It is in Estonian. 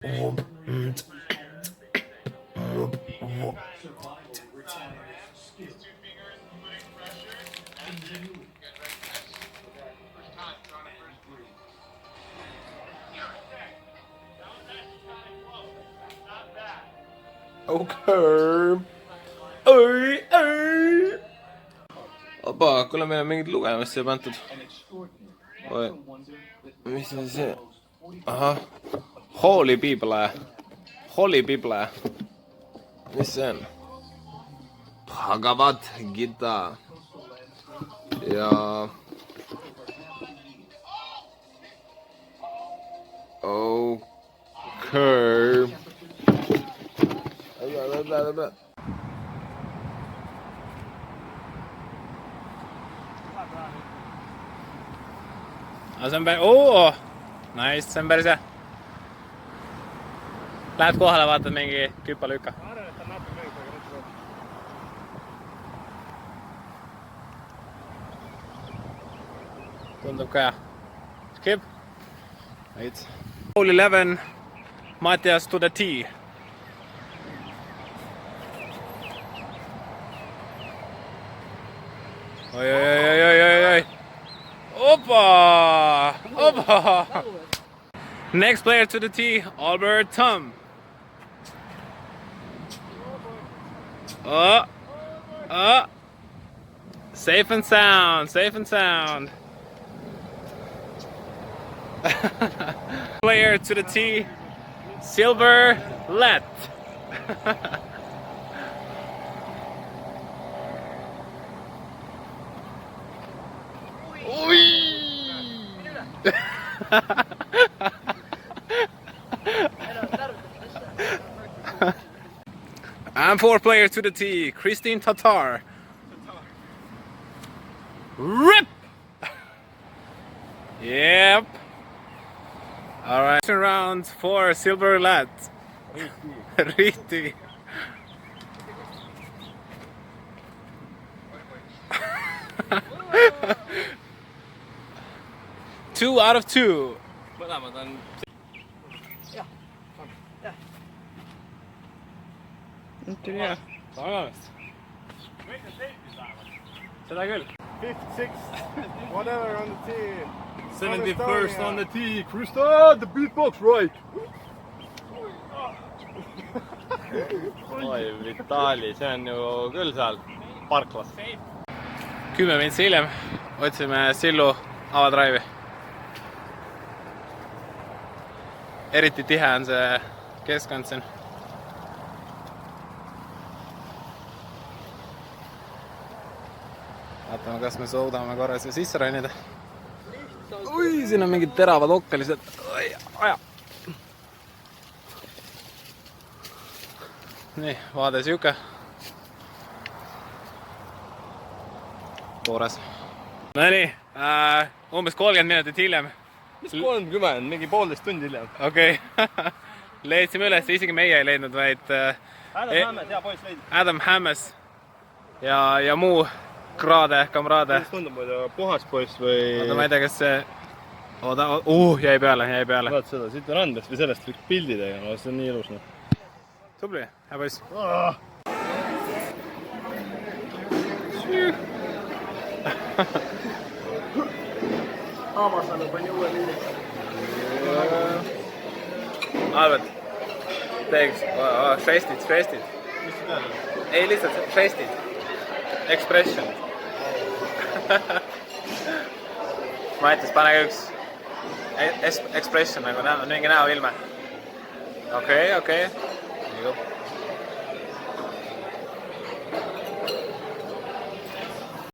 Okay. Opa, kuule, meil on mingid lugemist siia pandud. Mis on see? Ahah. Holy Bible. Holy Bible. Mis see on? Bhagavad Gita. Ja... Okay. See on päris... Nice, see on päris hea. Lähed kohale, vaatad mingi küpa-lükka. Ma arvan, et ta natuke mõjus, aga mitte võtta. Tundub ka hea. Skip. Right. Hole 11, Mattias to the tee. Oi. Opa! Next player to the tee, Albert Tom. Safe and sound. Player to the tee, Silver Let. And 4 players to the tee, Christine Tatar. Rip! Yep. Alright. Round for Silver Lad. Riti. Two out of two. Mõlemad on... Tuli hea. Tagamist. Seda küll. 56, whatever on the tee. 71st on the tee. Krista, the beatbox right. Oi, Vitali, see on ju küll seal parklas. 10 mintsi hiljem otsime Sillu avadraivi. Eriti tihe on see keskkond siin. Vaatame, kas me suudame korra siia sisse rannida. Ui, siin on mingid teravad okkalised. Aja. Nii, vaade siuke. Toores. No nii, umbes 30 minutit hiljem. Mis 30? Mingi 1,5 tundi hiljem. Okei. Leidsime üles, isegi meie ei leidnud, vaid Adam Hammes, hea poiss leidis. Adam Hammes ja muu kamraade. Mis tundub muidu puhas poiss või... Oota, ma ei tea, kas see... jäi peale. Vaat seda, siit on andest või sellest võiks pildi tegema, see on nii ilus. Tubli, hea poiss. Aamas annab palju uue pildi. Albert, teeks žestid. Mis see peal on? Ei, lihtsalt žestid. Expression. Mattias, pane ka üks expression nagu mingi näoilme. Okei.